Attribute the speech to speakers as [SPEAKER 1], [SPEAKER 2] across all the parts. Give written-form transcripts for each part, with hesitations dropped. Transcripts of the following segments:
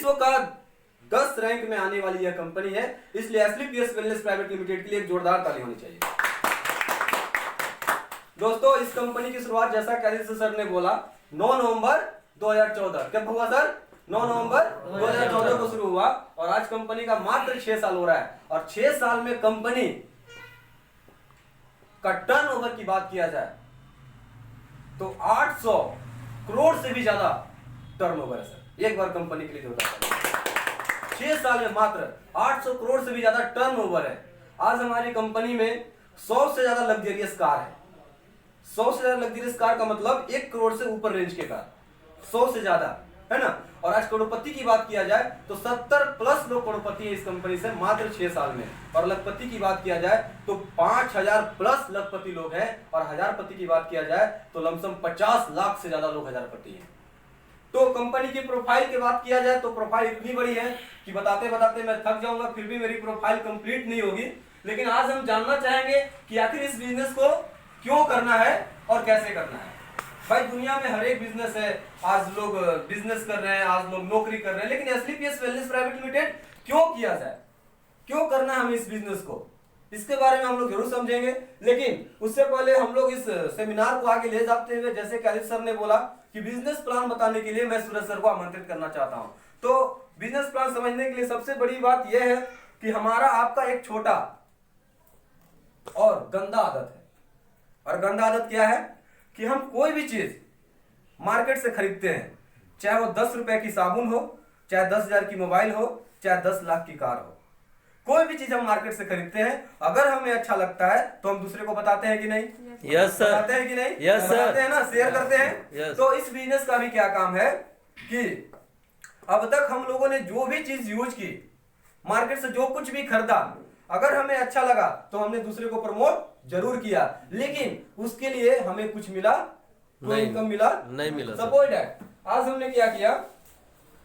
[SPEAKER 1] विश्व का 10 रैंक में आने वाली यह कंपनी है, इसलिए एसलीपीएस वेलनेस प्राइवेट लिमिटेड के लिए एक जोरदार ताली होनी चाहिए। दोस्तों इस कंपनी की शुरुआत जैसा कैरिस सर ने बोला 9 नवंबर 2014, कब हुआ सर? 9 नवंबर 2014 को शुरू हुआ और आज कंपनी का मात्र 6 साल हो रहा है। और 6 साल में कंपनी का टर्नओवर की बात किया जाए तो 800 करोड़ से भी ज्यादा टर्नओवर है सर। एक बार कंपनी के लिए जोरदार 6 साल में मात्र 800 करोड़ से भी ज्यादा टर्नओवर है। आज हमारी कंपनी में 100 से ज्यादा लग्जरियस कार है। 100 से ज्यादा लग्जरियस कार का मतलब 1 करोड़ से ऊपर रेंज के कार, 100 से ज्यादा, है ना। और आज करोड़पति की बात किया जाए तो 70 प्लस लोग करोड़पति है इस कंपनी से मात्र 6 साल में। और लखपति की बात किया जाए तो 5000 प्लस लखपति लोग हैं। और हजारपति की बात किया जाए तो लमसम 50 लाख से ज्यादा लोग हजारपति हैं। तो कंपनी की प्रोफाइल की बात किया जाए तो प्रोफाइल इतनी बड़ी है कि बताते बताते मैं थक जाऊंगा, फिर भी मेरी प्रोफाइल कंप्लीट नहीं होगी। लेकिन आज हम जानना चाहेंगे कि आखिर इस बिजनेस को क्यों करना है और कैसे करना है। भाई दुनिया में हर एक बिजनेस है, आज लोग बिजनेस कर रहे हैं, आज लोग नौकरी कर रहे हैं, लेकिन एसलीपीएस वेलनेस प्राइवेट लिमिटेड क्यों किया जाए, क्यों करना है हमें इस बिजनेस को, इसके बारे में हम लोग जरूर समझेंगे। लेकिन उससे पहले हम लोग इस सेमिनार को आगे ले जाते हुए जैसे कैरिस सर ने बोला कि बिजनेस प्लान बताने के लिए मैं सूरज सर को आमंत्रित करना चाहता हूं। तो बिजनेस प्लान समझने के लिए सबसे बड़ी बात यह है कि हमारा आपका एक छोटा और गंदा आदत है। और गंदा आदत क्या है कि हम कोई भी चीज मार्केट से खरीदते हैं, चाहे वो 10 रुपए की साबुन हो, चाहे 10,000 की मोबाइल हो, चाहे 10 लाख की कार हो, कोई भी चीज हम मार्केट से खरीदते हैं, अगर हमें अच्छा लगता है तो हम दूसरे को बताते हैं कि नहीं?
[SPEAKER 2] Yes sir.
[SPEAKER 1] बताते हैं कि नहीं?
[SPEAKER 2] Yes sir.
[SPEAKER 1] बताते हैं ना, शेयर करते हैं। तो इस बिजनेस का भी क्या काम है कि अब तक हम लोगों ने जो भी चीज यूज की, मार्केट से जो कुछ भी खरीदा, अगर हमें अच्छा लगा तो हमने दूसरे को प्रमोट जरूर किया, लेकिन उसके लिए हमें कुछ मिला? कोई इनकम मिला? नहीं मिला। सपोज दैट आज हमने क्या किया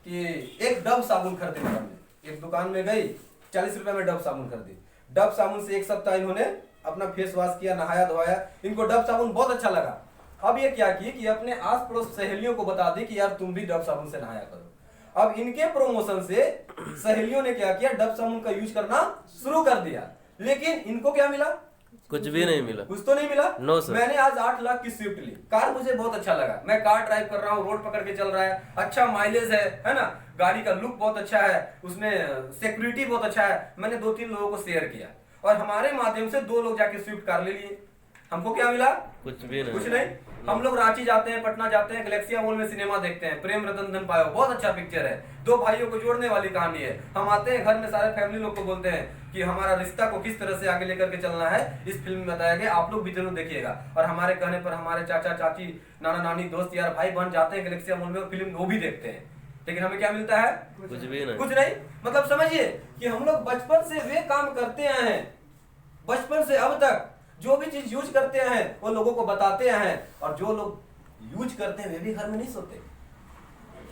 [SPEAKER 1] कि एक डब साबुन खरीदे, हमने एक दुकान में गई, 40 रुपए में डब साबुन खरीदी। डब साबुन से एक सप्ताह इन्होंने अपना फेस वॉश किया, नहाया धोया, इनको डब साबुन बहुत अच्छा लगा। अब ये क्या की कि अपने आस पड़ोस सहेलियों को बता दी कि यार तुम भी डब साबुन से नहाया करो। अब इनके प्रमोशन से सहेलियों ने क्या किया, डब साबुन का यूज करना शुरू कर दिया। लेकिन इनको क्या मिला?
[SPEAKER 2] कुछ भी नहीं मिला।
[SPEAKER 1] कुछ तो नहीं मिला।
[SPEAKER 2] No sir.
[SPEAKER 1] मैंने आज 8 लाख की स्विफ्ट ली, कार मुझे बहुत अच्छा लगा, मैं कार ड्राइव कर रहा हूँ, रोड पकड़ के चल रहा है, अच्छा माइलेज है ना, गाड़ी का लुक बहुत अच्छा है, उसमें सिक्योरिटी बहुत अच्छा है। मैंने 2-3 लोगों को शेयर किया और हमारे माध्यम से 2 लोग जाके स्विफ्ट कार ले लिए। हमको क्या मिला?
[SPEAKER 2] कुछ भी नहीं।
[SPEAKER 1] कुछ नहीं। हम लोग रांची जाते हैं, पटना जाते हैं, गैलेक्सिया मॉल में सिनेमा देखते हैं, प्रेम रतन धन पायो, बहुत अच्छा पिक्चर है, 2 भाइयों को जोड़ने वाली कहानी है। हम आते हैं घर में, सारे फैमिली लोग को बोलते हैं कि हमारा रिश्ता को किस तरह से आगे लेकर के चलना है, इस फिल्म में बताया गया, आप लोग भी जरूर देखिएगा। और हमारे कहने पर हमारे चाचा चाची, नाना नानी, दोस्त यार, भाई बहन जाते हैं गैलेक्सिया मॉल में, फिल्म वो भी देखते हैं, लेकिन हमें क्या मिलता है?
[SPEAKER 2] कुछ भी नहीं।
[SPEAKER 1] कुछ नहीं। मतलब समझिए कि हम लोग बचपन से वे काम करते आए हैं, बचपन से अब तक जो भी चीज यूज करते हैं वो लोगों को बताते हैं, और जो लोग यूज करते हैं वे भी घर में नहीं सोते।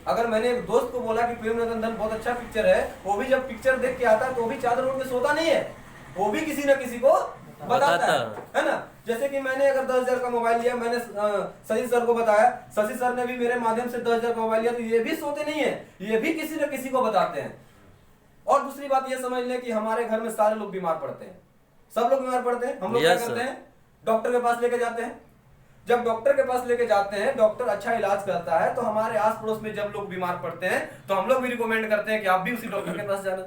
[SPEAKER 1] अगर मैंने एक दोस्त को बोला कि प्रेम रतन धन बहुत अच्छा पिक्चर है, वो भी जब पिक्चर देख के आता है तो वो भी चादर ओढ़ के सोता नहीं है, वो भी किसी न किसी को बताता है ना। जैसे कि मैंने अगर 10,000 का मोबाइल लिया, मैंने शशि सर को बताया, शशि सर ने भी मेरे माध्यम से 10,000 का मोबाइल लिया, तो ये भी सोते नहीं है, ये भी किसी न किसी को बताते हैं। और दूसरी बात ये समझ लें कि हमारे घर में सारे लोग बीमार पड़ते हैं, सब लोग बीमार पड़ते हैं। हम लोग क्या करते हैं? डॉक्टर के पास लेके जाते हैं। जब डॉक्टर के पास लेके जाते हैं, डॉक्टर अच्छा इलाज करता है, तो हमारे आस पड़ोस में जब लोग बीमार पड़ते हैं तो हम लोग भी रिकमेंड करते हैं कि आप भी उसी डॉक्टर के पास जाना,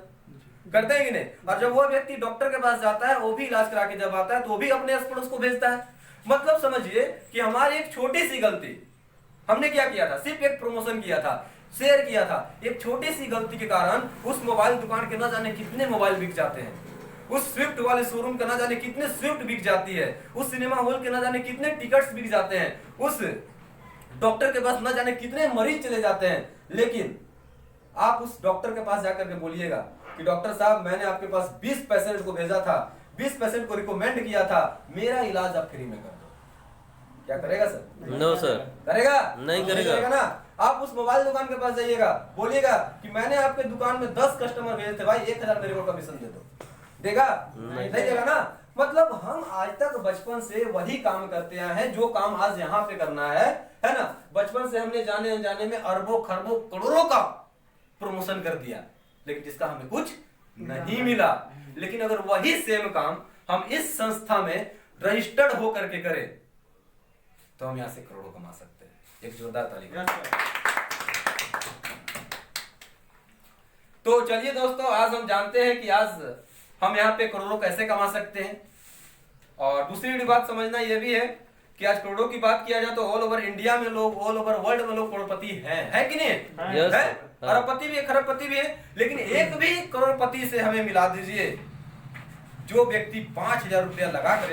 [SPEAKER 1] करते हैं कि नहीं? और जब वो व्यक्ति डॉक्टर के पास जाता है, वो भी इलाज करा के जब आता है तो वो भी अपने आस पड़ोस को भेजता है। मतलब समझिए कि हमारी एक छोटी सी गलती, हमने क्या किया था? सिर्फ एक प्रमोशन किया था, शेयर किया था। एक छोटी सी गलती के कारण उस मोबाइल दुकान के न जाने कितने मोबाइल बिक जाते हैं, उस स्विफ्ट वाले शोरूम के ना जाने कितने स्विफ्ट बिक जाती है, उस सिनेमा हॉल के ना जाने कितने टिकट्स बिक जाते हैं, उस डॉक्टर के पास ना जाने कितने मरीज चले जाते हैं। लेकिन आप उस डॉक्टर के पास जाकर के बोलिएगा कि डॉक्टर साहब मैंने आपके पास 20 पेशेंट को भेजा था, 20 पेशेंट को रिकमेंड किया था, मेरा इलाज आप फ्री में कर दो, क्या करेगा सर?
[SPEAKER 2] No sir.
[SPEAKER 1] करेगा?
[SPEAKER 2] नहीं करेगा
[SPEAKER 1] ना। आप उस मोबाइल दुकान के पास जाइएगा, बोलिएगा कि मैंने आपके दुकान में 10 कस्टमर भेजे थे, भाई 1000 मेरे को कमीशन दे दो, देगा? नहीं देगा ना। मतलब हम आज तक बचपन से वही काम करते आए हैं जो काम आज यहाँ पे करना है ना। बचपन से हमने जाने अनजाने में अरबों खरबों करोड़ों का प्रमोशन कर दिया, लेकिन जिसका हमें कुछ नहीं मिला। लेकिन अगर वही सेम काम हम इस संस्था में रजिस्टर्ड होकर के करें तो हम यहां से करोड़ों कमा सकते हैं। एक जोरदार ताली। तो चलिए दोस्तों, आज हम जानते हैं कि आज हम यहाँ पे करोड़ों कैसे कमा सकते हैं। और दूसरी बड़ी बात समझना यह भी है कि आज करोड़ों की बात किया जाए तो ऑल ओवर इंडिया में लोग, ऑल ओवर वर्ल्ड में लोग करोड़पति हैं, है कि नहीं?
[SPEAKER 2] Yes,
[SPEAKER 1] है,
[SPEAKER 2] हाँ।
[SPEAKER 1] अरबपति भी है, खरबपति भी है, लेकिन एक भी करोड़पति से हमें मिला दीजिए जो व्यक्ति 5,000 रुपया लगा कर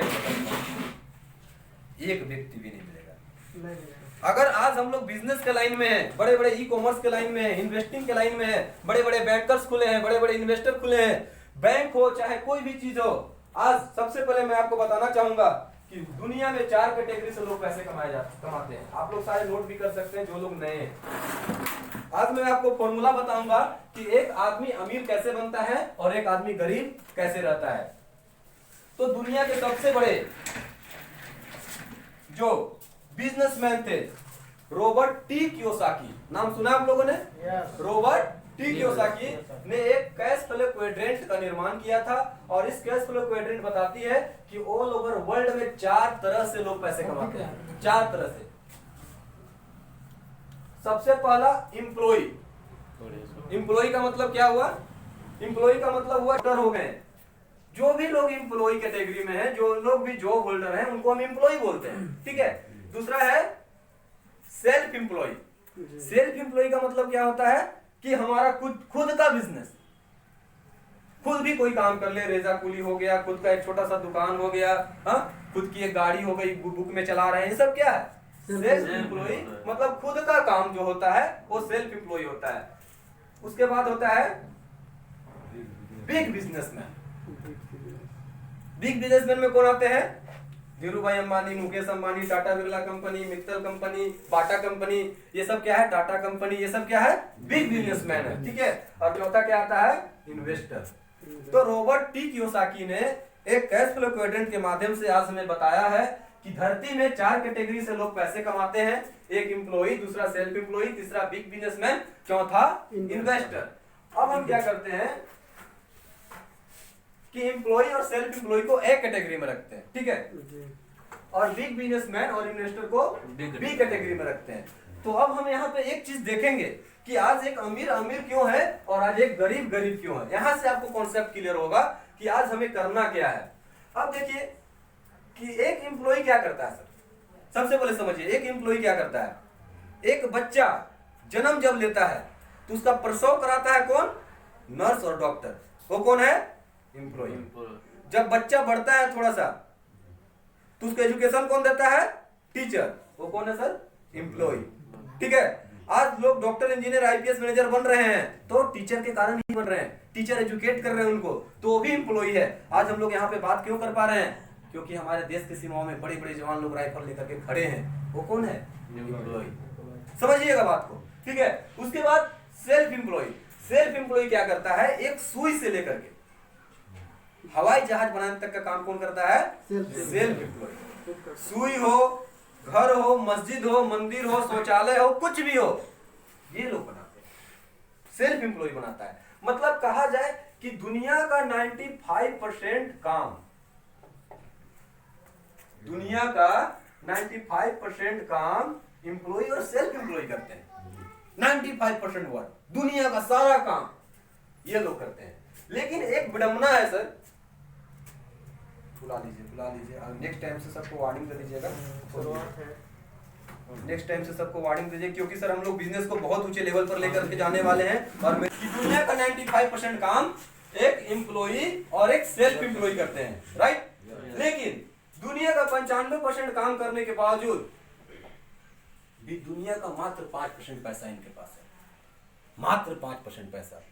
[SPEAKER 1] एक व्यक्ति भी नहीं मिलेगा। अगर आज हम लोग बिजनेस के लाइन में हैं, बड़े बड़े ई कॉमर्स के लाइन में हैं, इन्वेस्टिंग के लाइन में हैं, बड़े बड़े बैंकर्स खुले हैं, बड़े बड़े इन्वेस्टर खुले हैं, बैंक हो चाहे कोई भी चीज हो, आज सबसे पहले मैं आपको बताना चाहूंगा कि दुनिया में 4 कैटेगरी से लोग पैसे कमाते हैं। आप लोग सारे नोट भी कर सकते हैं जो लोग नए हैं। आज मैं आपको फॉर्मूला बताऊंगा कि एक आदमी अमीर कैसे बनता है और एक आदमी गरीब कैसे रहता है। तो दुनिया के सबसे बड़े जो बिजनेसमैन थे रॉबर्ट टी कियोसाकी, नाम सुना आप लोगों ने? रॉबर्ट टी कियोसाकी ने एक कैश फ्लो क्वाड्रेंट का निर्माण किया था और इस कैश फ्लो क्वाड्रेंट बताती है कि ऑल ओवर वर्ल्ड में 4 तरह से लोग पैसे कमाते हैं। 4 तरह से। सबसे पहला एम्प्लॉय। एम्प्लॉय का मतलब क्या हुआ? एम्प्लॉय का मतलब हुआ डॉक्टर हो गए। जो भी लोग एम्प्लॉय कैटेगरी में हैं, जो लोग भी जॉब होल्डर हैं, उनको हम एम्प्लॉय बोलते हैं, ठीक है। दूसरा है सेल्फ एम्प्लॉय। सेल्फ एम्प्लॉय का मतलब क्या होता है कि हमारा खुद का बिजनेस, खुद भी कोई काम कर ले, रेजा कुली हो गया, खुद का एक छोटा सा दुकान हो गया, खुद की एक गाड़ी हो गई, बुक में चला रहे हैं, ये सब क्या है? Self employ. मतलब खुद का काम जो होता है वो सेल्फ एम्प्लॉय होता है। उसके बाद होता है बिग बिजनेसमैन। बिग बिजनेसमैन में कौन आते हैं? धीरू भाई Ambani, Mukesh Ambani, Tata Birla company, Mittal company, Bata company, ये सब क्या है? टाटा कंपनी, ये सब क्या है? बिग बिजनेसमैन है, ठीक है। और चौथा क्या आता है? इन्वेस्टर। तो रॉबर्ट टी कियोसाकी ने एक कैश फ्लो क्वाड्रेंट के माध्यम से आज हमें बताया है कि धरती में 4 कैटेगरी से लोग पैसे कमाते हैं। एक एम्प्लॉय, दूसरा सेल्फ एम्प्लॉय, तीसरा बिग बिजनेसमैन, चौथा इन्वेस्टर। अब हम क्या करते हैं कि एम्प्लॉय और सेल्फ एम्प्लॉय को एक कैटेगरी में रखते हैं, ठीक है, और बिग बिजनेसमैन और इन्वेस्टर को बी कैटेगरी में रखते हैं। तो अब हम यहाँ पे एक चीज देखेंगे कि आज एक अमीर अमीर क्यों है और आज एक गरीब गरीब क्यों है। यहां से आपको कॉन्सेप्ट क्लियर होगा कि आज हमें करना क्या है। अब देखिए कि एक एम्प्लॉय क्या करता है। सर सबसे पहले समझिए, एक एम्प्लॉय क्या करता है? एक बच्चा जन्म जब लेता है तो उसका प्रसव कराता है कौन? नर्स और डॉक्टर। वो कौन है? एम्प्लॉय। जब बच्चा बढ़ता है थोड़ा सा तो उसको एजुकेशन कौन देता है? टीचर। वो कौन है सर? एम्प्लॉय, ठीक है। आज लोग डॉक्टर, इंजीनियर, आईपीएस मैनेजर बन रहे हैं तो टीचर के कारण ही बन रहे हैं। टीचर एजुकेट कर रहे हैं उनको, तो वो भी एम्प्लॉय है। आज हम लोग यहाँ पे बात क्यों कर पा रहे हैं? क्योंकि हमारे देश की सीमाओं में बड़े बड़े जवान लोग राइफल लेकर के खड़े हैं। वो कौन है? एम्प्लॉय। समझिएगा बात को, ठीक है। उसके बाद सेल्फ एम्प्लॉय। सेल्फ एम्प्लॉय क्या करता है? एक सुई से लेकर के हवाई जहाज बनाने तक का काम कौन करता है? Self employ. सुई हो, घर हो, मस्जिद हो, मंदिर हो, शौचालय हो, कुछ भी हो, ये लोग बनाते हैं। सेल्फ एम्प्लॉय बनाता है। मतलब कहा जाए कि दुनिया का 95% काम, दुनिया का 95% काम एम्प्लॉय और सेल्फ एम्प्लॉय करते हैं। 95% वर्क, दुनिया का सारा काम ये लोग करते हैं। लेकिन एक विडंबना है सर, बुला लीजिए नेक्स्ट टाइम से सबको वार्निंग दे दीजिएगा। नेक्स्ट टाइम से सबको वार्निंग दीजिए, क्योंकि सर हम लोग बिजनेस को बहुत ऊंचे लेवल पर लेकर के जाने वाले हैं। और दुनिया का 95% काम एक एम्प्लॉई और एक सेल्फ एम्प्लॉय करते हैं, राइट। लेकिन दुनिया का 95% काम करने के बावजूद भी दुनिया का मात्र 5% पैसा इनके पास है। मात्र 5% पैसा।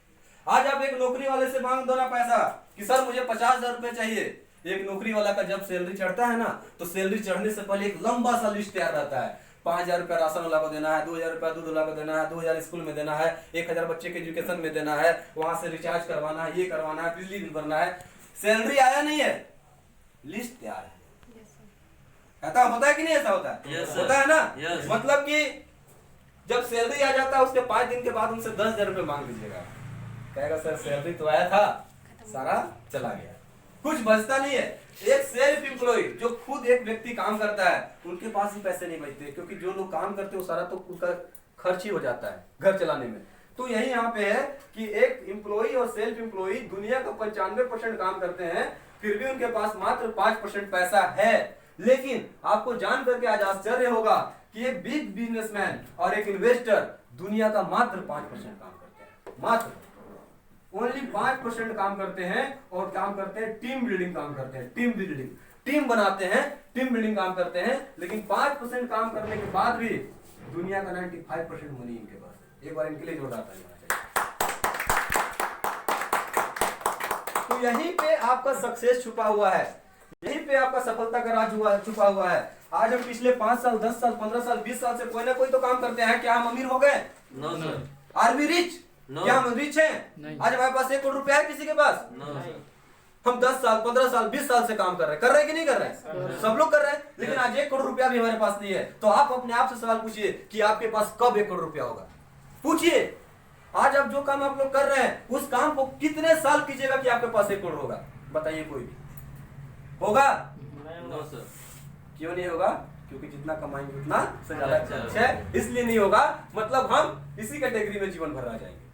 [SPEAKER 1] आज आप एक नौकरी वाले से मांग दो ना पैसा कि सर मुझे 50,000 रुपए चाहिए। एक नौकरी वाला का जब सैलरी चढ़ता है ना, तो सैलरी चढ़ने से पहले एक लंबा सा लिस्ट तैयार रहता है। 5,000 रुपया राशन वाला को देना है, 2,000 रुपया दूध वाला को देना है, 2,000 स्कूल में देना है, 1,000 बच्चे के एजुकेशन में देना है, वहां से रिचार्ज करवाना है, ये करवाना है, बिजली बिल भरना है। सैलरी आया नहीं है, लिस्ट तैयार है। ऐसा होता है कि नहीं? ऐसा होता है, होता है ना। मतलब कि जब सैलरी आ जाता है उसके 5 दिन के बाद उनसे 10,000 रुपये मांग लीजिएगा, कहेगा सर सैलरी तो आया था, सारा चला गया, कुछ बचता नहीं है। एक सेल्फ एम्प्लॉय जो खुद एक व्यक्ति काम करता है उनके पास ही पैसे नहीं बचते, क्योंकि जो लोग काम करते हैं वो सारा तो उनका खर्च ही हो जाता है घर चलाने में। तो यही यहाँ पे है कि एक एम्प्लॉय और सेल्फ एम्प्लॉय दुनिया का 95% काम करते हैं, फिर भी उनके पास मात्र 5% पैसा है। लेकिन आपको जान करके आज आश्चर्य होगा कि एक बिग बिजनेसमैन और एक इन्वेस्टर दुनिया का मात्र 5% काम करते हैं, मात्र ओनली 5% काम करते हैं, और काम करते हैं टीम बिल्डिंग, काम करते हैं टीम बिल्डिंग, टीम बनाते हैं, टीम बिल्डिंग काम करते हैं। लेकिन 5% काम करने के बाद भी दुनिया का 95% मनी इनके पास है। एक बार इनके लिए जोरदार ताली होना चाहिए। तो यहीं पे आपका सक्सेस छुपा हुआ है, यहीं पे आपका सफलता का राज छुपा हुआ है। आज हम पिछले 5 साल 10 साल 15 साल 20 साल से कोई ना कोई तो काम करते हैं। क्या हम अमीर हो गए?
[SPEAKER 2] No sir.
[SPEAKER 1] Are we rich? क्या हम रिच हैं? आज हमारे पास 1 करोड़ रुपया है किसी के पास? हम 10 साल 15 साल 20 साल से काम कर रहे हैं कि नहीं कर रहे हैं? सब लोग कर रहे हैं। लेकिन आज 1 करोड़ रुपया भी हमारे पास नहीं है। तो आप अपने आप से सवाल पूछिए कि आपके पास कब 1 करोड़ रुपया होगा? पूछिए। आज आप जो काम आप लोग कर रहे हैं उस काम को कितने साल कीजिएगा कि आपके पास 1 करोड़ होगा? बताइए कोई भी होगा?
[SPEAKER 2] No sir.
[SPEAKER 1] क्यों नहीं होगा? क्योंकि जितना कमाएंगे उतना से ज्यादा अच्छा है, इसलिए नहीं होगा। मतलब हम इसी कैटेगरी में जीवन भर रह जाएंगे।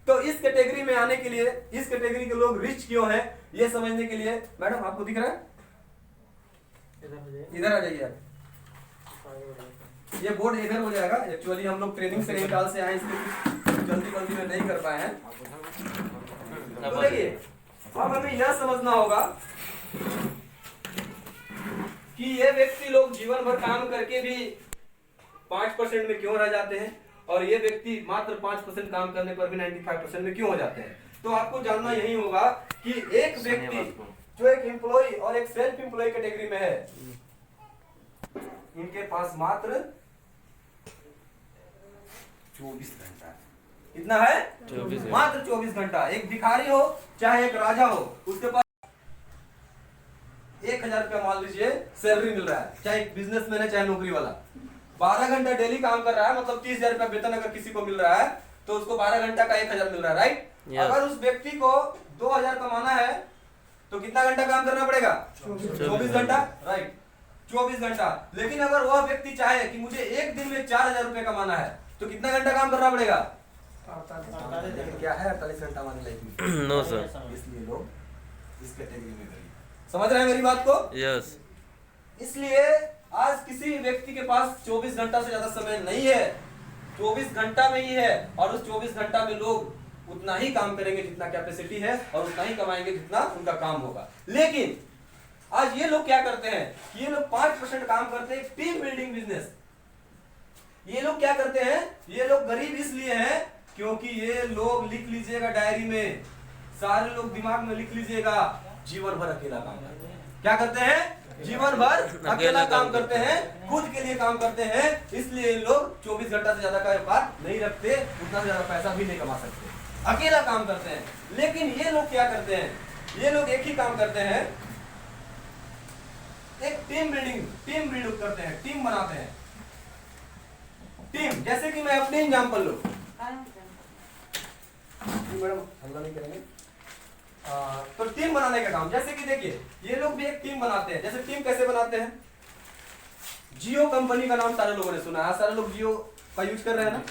[SPEAKER 1] तो इस कैटेगरी में आने के लिए, इस कैटेगरी के लोग रिच क्यों हैं ये समझने के लिए, मैडम आपको दिख रहा है? इधर आ जाइए आप। ये बोर्ड इधर हो जाएगा। एक्चुअली हम लोग ट्रेनिंग से निकाल से आए, इसलिए जल्दी में नहीं कर पाए हैं। तो देखिए, अब हमें यह समझना होगा कि ये व्यक्ति लोग जीवन भर काम करके भी 5% में क्यों रह जाते हैं, और ये व्यक्ति मात्र 5% काम करने पर भी 95% में क्यों हो जाते हैं। तो आपको जानना यही होगा कि एक व्यक्ति जो एक एम्प्लॉय और एक सेल्फ एम्प्लॉय कैटेगरी में है, इनके पास मात्र 24 घंटा है। कितना है?
[SPEAKER 2] 24
[SPEAKER 1] मात्र 24 घंटा। एक भिखारी हो चाहे एक राजा हो, उसके पास 1,000 रुपया मान लीजिए सैलरी मिल रहा है, चाहे बिजनेसमैन है चाहे नौकरी वाला, 12 घंटा डेली काम कर रहा है, मतलब 30,000 रुपया वेतन अगर किसी को मिल रहा है तो उसको 12 घंटा का 1,000 मिल रहा है, राइट? अगर उस व्यक्ति को 2,000 कमाना है तो कितना घंटा काम करना पड़ेगा? 24 घंटा, राइट? 24 घंटा। लेकिन अगर वह व्यक्ति चाहे कि मुझे एक दिन में 4,000 रुपये कमाना है तो कितना घंटा काम करना पड़ेगा? क्या है 48 घंटा हमारी लाइफ में?
[SPEAKER 2] No sir.
[SPEAKER 1] इसलिए लोग इस कैटेगरी में गए। समझ रहे हैं मेरी बात को?
[SPEAKER 2] यस।
[SPEAKER 1] इसलिए आज किसी व्यक्ति के पास 24 घंटा से ज्यादा समय नहीं है, 24 घंटा में ही है, और उस 24 घंटा में लोग उतना ही काम करेंगे जितना कैपेसिटी है, और उतना ही कमाएंगे जितना उनका काम होगा। लेकिन आज ये लोग क्या करते हैं? ये लोग 5% काम करते हैं टीम बिल्डिंग बिजनेस। ये लोग क्या करते हैं? ये लोग गरीब इसलिए हैं क्योंकि ये लोग, लिख लीजिएगा डायरी में, सारे लोग दिमाग में लिख लीजिएगा, जीवन भर अकेला काम करते हैं। क्या करते हैं? जीवन भर अकेला काम करते हैं, खुद के लिए काम करते हैं। इसलिए लोग 24 घंटा से ज्यादा का व्यापार नहीं रखते, उतना से ज्यादा पैसा भी नहीं कमा सकते, अकेला काम करते हैं। लेकिन ये लोग क्या करते हैं? ये लोग एक ही काम करते हैं, एक टीम बिल्ड करते हैं, टीम बनाते हैं। टीम, जैसे कि मैं अपनी एग्जांपल लूं, मैडम हल्ला नहीं करेंगे। तो टीम बनाने का काम, जैसे कि देखिए ये लोग भी एक टीम बनाते हैं। जैसे टीम कैसे बनाते हैं? जियो कंपनी का नाम सारे लोगों ने सुना है, सारे लोग जियो का यूज कर रहे हैं ना।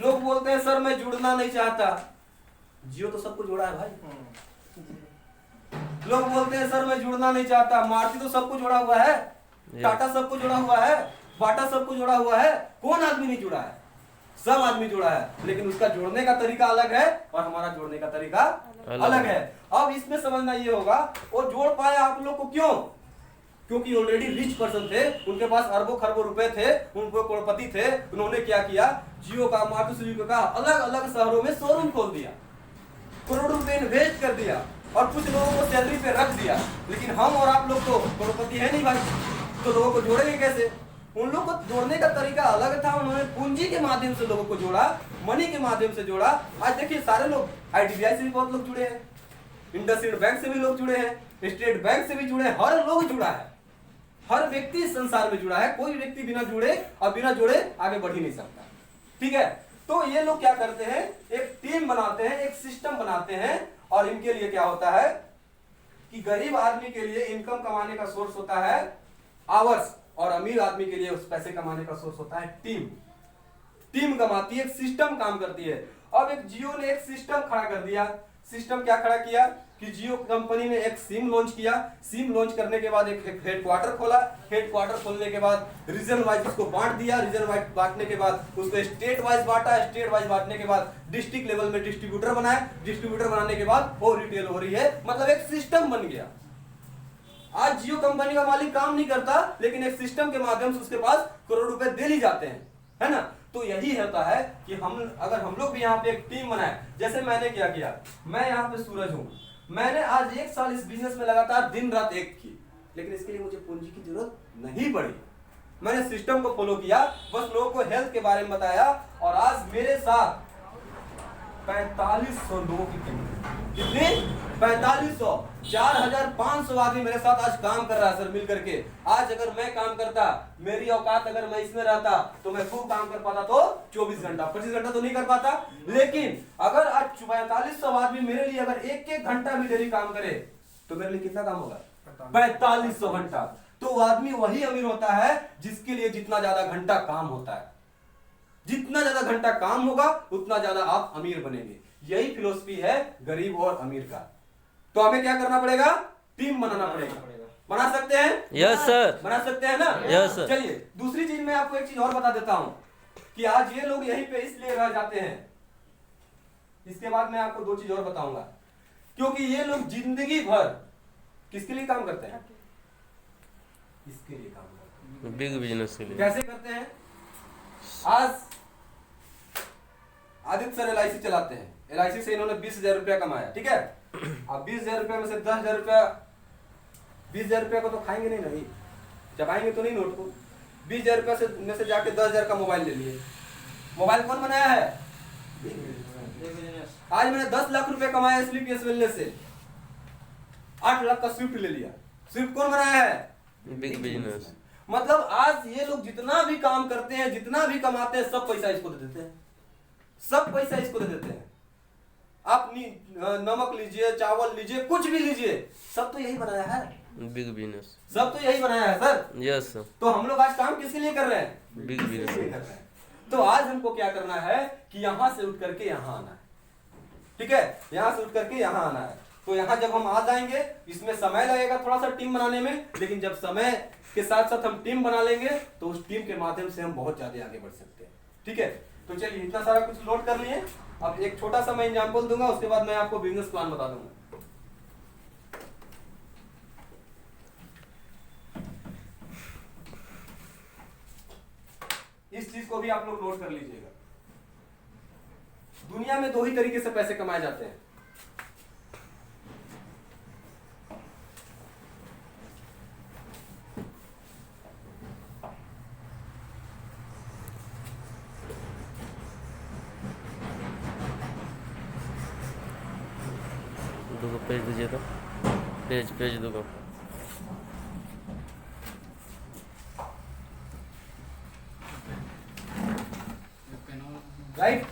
[SPEAKER 1] लोग बोलते हैं सर मैं जुड़ना नहीं चाहता, जियो तो सबको जोड़ा है भाई। लोग बोलते हैं सर मैं जुड़ना नहीं चाहता, मारुति तो सबको जोड़ा हुआ है, टाटा सबको जोड़ा हुआ है, बाटा सबको जोड़ा हुआ है, कौन आदमी नहीं जुड़ा है? सब आदमी जुड़ा है, लेकिन उसका जोड़ने का तरीका अलग है और हमारा जोड़ने का तरीका अलग है। अब इसमें समझना ये होगा वो जोड़ पाए आप लोग को, क्यों? क्योंकि ऑलरेडी रिच पर्सन थे, उनके पास अरबों खरबों रुपए थे, उनको करोड़पति थे। उन्होंने क्या किया? जियो का, मारुति सुजुकी का अलग अलग शहरों में शोरूम खोल दिया, करोड़ रुपए इन्वेस्ट कर दिया, और कुछ लोगों को सैलरी पे रख दिया। लेकिन हम और आप लोग तो करोड़पति है नहीं भाई, तो लोगों को जोड़ेंगे कैसे? उन लोगों को जोड़ने का तरीका अलग था। उन्होंने पूंजी के माध्यम से लोगों को जोड़ा, मनी के माध्यम से जोड़ा। आज देखिए सारे लोग, IDBI से भी बहुत लोग जुड़े हैं, इंडसइंड बैंक से भी लोग जुड़े हैं, स्टेट बैंक से भी जुड़े हैं, हर लोग जुड़ा है, हर व्यक्ति संसार में जुड़ा है। कोई व्यक्ति बिना जुड़े और बिना जोड़े आगे बढ़ ही नहीं सकता। ठीक है। तो ये लोग क्या करते हैं, एक टीम बनाते हैं, एक सिस्टम बनाते हैं, और इनके लिए क्या होता है कि गरीब आदमी के लिए इनकम कमाने का सोर्स होता है आवर्स, और अमीर आदमी के लिए उस पैसे कमाने का सोर्स होता है टीम। टीम कमाती है, एक सिस्टम काम करती है। अब एक जियो ने एक सिस्टम खड़ा कर दिया। सिस्टम क्या खड़ा किया कि जियो कंपनी ने एक सिम लॉन्च किया। सिम लॉन्च करने के बाद एक हेडक्वार्टर खोला। हेडक्वार्टर खोलने के बाद रीजन वाइज उसको बांट दिया। रीजन वाइज बांटने के बाद उसको स्टेट वाइज बांटा। स्टेट वाइज बांटने के बाद डिस्ट्रिक्ट लेवल में डिस्ट्रीब्यूटर बनाए। डिस्ट्रीब्यूटर बनाने के बाद वो रिटेल हो रही है, मतलब एक सिस्टम बन गया। आज जियो कंपनी का मालिक काम नहीं करता, लेकिन एक सिस्टम के माध्यम से उसके पास करोड़ रुपए दे ही जाते हैं, है ना। तो यही होता है कि अगर हम लोग भी यहाँ पे एक टीम बनाए, जैसे मैंने क्या किया, मैं यहाँ पे सूरज हूँ, मैंने आज 1 साल इस बिजनेस में लगातार दिन रात एक की, लेकिन इसके लिए मुझे पूंजी की जरूरत नहीं पड़ी। मैंने सिस्टम को फॉलो किया, बस लोगों को हेल्थ के बारे में बताया, और आज मेरे साथ 4500 लोगों की टीम। कितनी? 4500, 4500 आदमी मेरे साथ आज काम कर रहा है सर, मिल करके। आज अगर मैं काम करता, मेरी औकात अगर मैं इसमें रहता, तो मैं खूब काम कर पाता, तो 24 घंटा 25 घंटा तो नहीं कर पाता। लेकिन अगर आज 4500 आदमी मेरे लिए अगर 1-1 घंटा भी डेली काम करे, तो मेरे लिए कितना काम होगा? 4500 घंटा। तो वो आदमी वही अमीर होता है जिसके लिए जितना ज्यादा घंटा काम होता है। जितना ज्यादा घंटा काम होगा, उतना ज्यादा आप अमीर बनेंगे। यही फिलॉसफी है गरीब और अमीर का। तो हमें क्या करना पड़ेगा? टीम बनाना पड़ेगा। बना सकते हैं?
[SPEAKER 2] Yes sir.
[SPEAKER 1] बना सकते हैं ना?
[SPEAKER 2] Yes sir.
[SPEAKER 1] चलिए दूसरी चीज मैं आपको एक चीज और बता देता हूं कि आज ये लोग यहीं पे इसलिए रह जाते हैं। इसके बाद मैं आपको 2 चीज और बताऊंगा, क्योंकि ये लोग जिंदगी भर किसके लिए काम करते हैं? इसके लिए काम करते हैं,
[SPEAKER 2] बिग बिजनेस के लिए।
[SPEAKER 1] कैसे करते हैं? आज आदित्य सर LIC चलाते हैं। LIC से इन्होंने 20,000 रुपया कमाया, ठीक है। अब 20,000 रुपया में से 10,000 रुपया, 20,000 रुपया को तो खाएंगे नहीं, चबाएंगे तो नहीं नोट को। 20,000 रुपया में से जाके 10,000 का मोबाइल ले लिए। मोबाइल कौन बनाया है? आज मैंने 10 लाख रुपया कमाया स्लीपियस वेलनेस से। 8 लाख का स्विफ्ट ले लिया। स्विफ्ट कौन बनाया है?
[SPEAKER 2] Big business.
[SPEAKER 1] मतलब आज ये लोग जितना भी काम करते हैं, जितना भी कमाते हैं, सब पैसा इसको दे देते हैं। सब पैसा इसको दे देते हैं। आप नमक लीजिए, चावल लीजिए, कुछ भी लीजिए, सब तो यही बनाया है।
[SPEAKER 2] Big business.
[SPEAKER 1] सब तो यही बनाया है सर।
[SPEAKER 2] Yes sir.
[SPEAKER 1] तो हम लोग आज काम किसके लिए कर रहे हैं?
[SPEAKER 2] बिग बिजनेस
[SPEAKER 1] कर रहे हैं। तो आज हमको क्या करना है कि यहां से उठ करके यहां आना है, ठीक है। यहां से उठ करके यहां आना है। तो यहां जब हम आ जाएंगे, इसमें समय लगेगा थोड़ा सा टीम बनाने में, लेकिन जब समय के साथ साथ हम टीम बना लेंगे, तो उस टीम के माध्यम से हम बहुत ज्यादा आगे बढ़ सकते हैं, ठीक है। तो चलिए इतना सारा कुछ नोट कर लिए। अब एक छोटा सा मैं एग्जांपल दूंगा, उसके बाद मैं आपको बिजनेस प्लान बता दूंगा। इस चीज को भी आप लोग नोट कर लीजिएगा। दुनिया में 2 ही तरीके से पैसे कमाए जाते हैं।
[SPEAKER 2] दो पेज दीजिए तो। पेज दो।
[SPEAKER 1] राइट।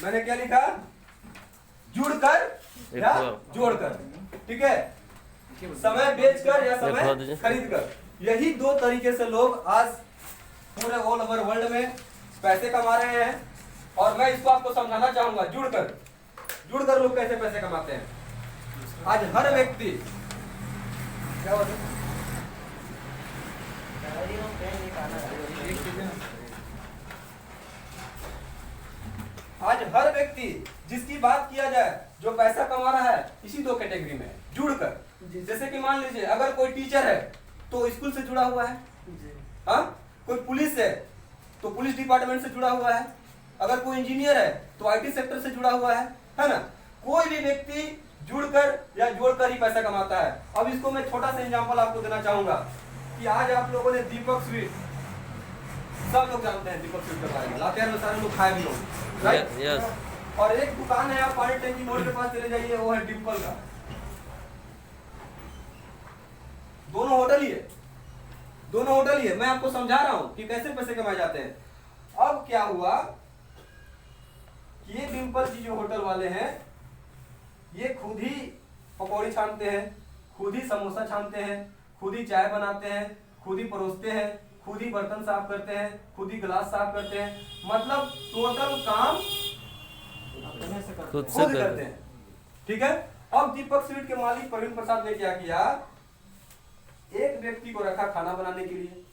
[SPEAKER 1] मैंने क्या लिखा? जुड़कर या जोड़कर, ठीक है। समय बेचकर या समय खरीदकर। यही 2 तरीके से लोग आज पूरे ऑल ओवर वर्ल्ड में पैसे कमा रहे हैं। और मैं इसको आपको समझाना चाहूंगा, जुड़कर लोग कैसे पैसे कमाते हैं। आज हर व्यक्ति क्या बोलते हैं? आज हर व्यक्ति जिसकी बात किया जाए, जो पैसा कमा रहा है, इसी 2 कैटेगरी में है, जुड़कर। जैसे कि मान लीजिए अगर कोई टीचर है तो स्कूल से जुड़ा हुआ है, हाँ। कोई पुलिस है तो पुलिस डिपार्टमेंट से जुड़ा हुआ है। अगर कोई इंजीनियर है तो IT सेक्टर से जुड़ा हुआ है ना। कोई भी व्यक्ति जुड़कर या जोड़कर ही पैसा कमाता है। अब इसको मैं छोटा सा एग्जांपल आपको देना चाहूंगा कि आज आप लोगों ने दीपक स्वीट, सब लोग जानते हैं दीपक स्वीट के बारे में, लातेहार में सारे लोग खाए भी लोग, राइट।
[SPEAKER 2] यस।
[SPEAKER 1] और एक दुकान है, आप पानी टैंकी मोड़ के पास चले जाइए, वो है डिम्पल का। दोनों होटल ही है। मैं आपको समझा रहा हूं कि कैसे पैसे कमाए जाते हैं। अब क्या हुआ, ये डिम्पल जी जो होटल वाले हैं, ये खुद ही पकौड़ी छानते हैं, खुद ही समोसा छानते हैं, खुद ही चाय बनाते हैं, खुद ही परोसते हैं, खुद ही बर्तन साफ करते हैं, खुद ही गिलास साफ करते हैं, मतलब टोटल काम
[SPEAKER 2] खुद से
[SPEAKER 1] खुद करते हैं। ठीक है। अब दीपक स्वीट के मालिक प्रवीण प्रसाद ने क्या किया, एक व्यक्ति को रखा खाना बनाने के लिए,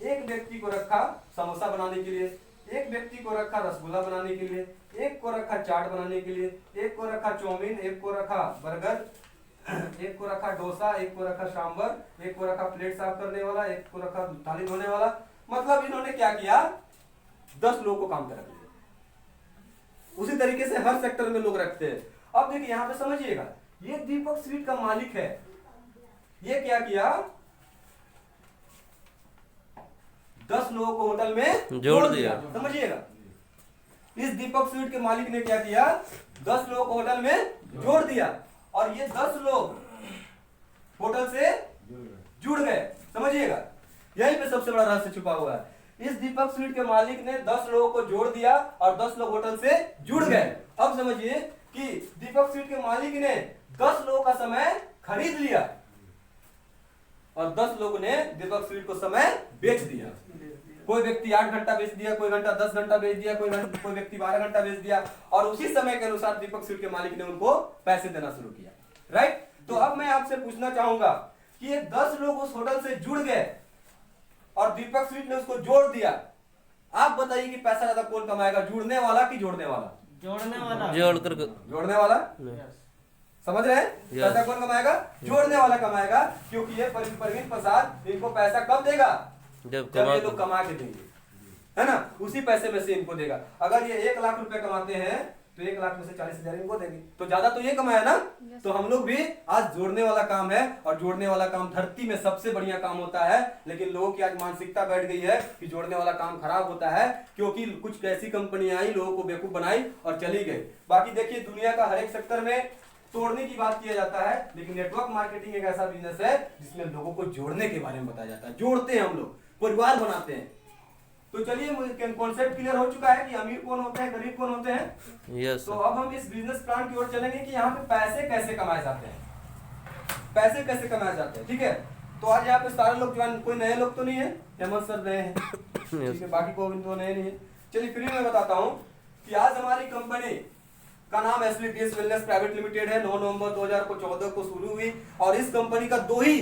[SPEAKER 1] एक व्यक्ति को रखा समोसा बनाने के लिए, एक व्यक्ति को रखा रसगुल्ला बनाने के लिए, एक को रखा चाट बनाने के लिए, एक को रखा चाउमीन, एक को रखा बर्गर, एक को रखा डोसा, एक को रखा सांबर, एक को रखा प्लेट साफ करने वाला, एक को रखा थाली धोने वाला। मतलब इन्होंने क्या किया, 10 लोगों को काम पे रख लिया। उसी तरीके से हर सेक्टर में लोग रखते हैं। अब देखिए यहाँ पे समझिएगा, ये दीपक स्वीट का मालिक है, ये क्या किया, 10 लोगों को होटल में
[SPEAKER 2] जोड़ दिया।
[SPEAKER 1] समझिएगा, इस दीपक स्वीट के मालिक ने क्या किया, 10 लोगों को होटल में जोड़ दिया, और ये 10 लोग होटल से जुड़ गए। समझिएगा, यहीं पे सबसे बड़ा रहस्य छुपा हुआ है। इस दीपक स्वीट के मालिक ने 10 लोगों को जोड़ दिया और 10 लोग होटल से जुड़ गए। अब समझिए कि दीपक स्वीट के मालिक ने 10 लोगों का समय खरीद लिया और 10 लोगों ने दीपक स्वीट को समय बेच दिया। कोई व्यक्ति 8 घंटा बेच दिया, कोई घंटा 10 घंटा बेच दिया, कोई व्यक्ति 12 घंटा बेच दिया, और उसी समय के अनुसार दीपक स्वीट के मालिक ने उनको पैसे देना शुरू किया। राइट। तो अब मैं आपसे पूछना चाहूंगा कि ये 10 लोग उस होटल से जुड़ गए और दीपक स्वीट ने उसको जोड़ दिया। आप बताइए कि पैसा ज्यादा कौन कमाएगा, जुड़ने वाला कि जोड़ने वाला?
[SPEAKER 3] जोड़ने वाला।
[SPEAKER 1] जोड़ने वाला। समझ रहे हैं? पैसा कौन कमाएगा? जोड़ने वाला कमाएगा, क्योंकि ये प्रवीण प्रसाद इनको पैसा कब देगा, जब ये लोग कमा के देंगे, है ना, उसी पैसे में से इनको देगा। अगर ये 1 लाख रुपए कमाते हैं तो 1 लाख में से 40,000 इनको देंगे, तो ज्यादा तो ये कमाया ना। तो हम लोग भी आज जोड़ने वाला काम है, और जोड़ने वाला काम धरती में सबसे बढ़िया काम होता है। लेकिन लोगों की आज मानसिकता बैठ गई है कि जोड़ने वाला काम खराब होता है, क्योंकि कुछ ऐसी कंपनियां आई, लोगों को बेवकूफ बनाई और चली गई। बाकी देखिए, दुनिया का हर एक सेक्टर में तोड़ने की बात किया जाता है, लेकिन नेटवर्क मार्केटिंग एक ऐसा बिजनेस है जिसमें लोगों को जोड़ने के बारे में बताया जाता है। जोड़ते हैं हम लोग, परिवार बनाते हैं। तो चलिए, कॉन्सेप्ट क्लियर हो चुका है कि अमीर कौन होते हैं, गरीब कौन होते हैं।
[SPEAKER 2] यस।
[SPEAKER 1] तो अब हम इस बिजनेस प्लान की ओर चलेंगे कि यहाँ पे पैसे कैसे कमाए जाते हैं, पैसे कैसे कमाए जाते हैं। ठीक है। तो आज यहाँ पे सारे लोग ज्वाइन, कोई नए लोग तो नहीं है, हेमंत सर नए हैं, ठीक है, बाकी कोई तो नए नहीं है। चलिए फिर मैं बताता हूँ कि आज हमारी कंपनी का नाम एसलीपीएस वेलनेस प्राइवेट लिमिटेड है। 9 नवंबर 2014 को शुरू हुई, और इस कंपनी का 2 ही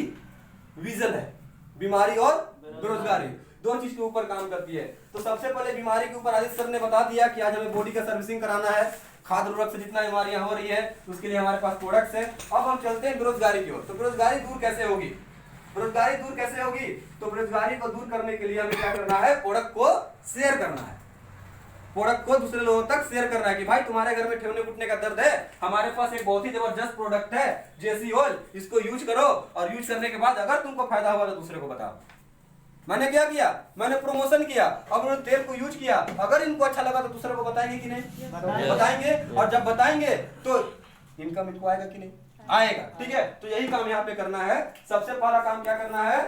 [SPEAKER 1] विजन है, बीमारी और बेरोजगारी। 2 चीज के ऊपर काम करती है। तो सबसे पहले बीमारी के ऊपर आदित्य सर ने बता दिया कि आज हमें बॉडी का सर्विसिंग कराना है, खाद्य उर्वरक से जितना बीमारियां हो रही है उसके लिए हमारे पास प्रोडक्ट्स हैं। अब हम चलते हैं बेरोजगारी की ओर। तो बेरोजगारी दूर कैसे होगी, बेरोजगारी दूर कैसे होगी? तो बेरोजगारी को दूर करने के लिए हमें क्या करना है, प्रोडक्ट को शेयर करना है, प्रोडक्ट को दूसरे लोगों तक शेयर करना है कि भाई तुम्हारे घर में ठेवने घुटने का दर्द है, हमारे पास एक बहुत ही जबरदस्त प्रोडक्ट है जेसी ऑयल, इसको यूज करो, और यूज करने के बाद अगर तुमको फायदा हुआ तो दूसरे को बताओ। मैंने क्या किया, मैंने प्रमोशन किया, अब उन्होंने तेल को यूज किया, अगर इनको अच्छा लगा तो दूसरे को बताएंगे कि नहीं? बताएंगे। और जब बताएंगे तो इनकम इनको आएगा कि नहीं? आएगा। ठीक है। तो यही काम यहाँ पे करना है। सबसे पहला काम क्या करना है,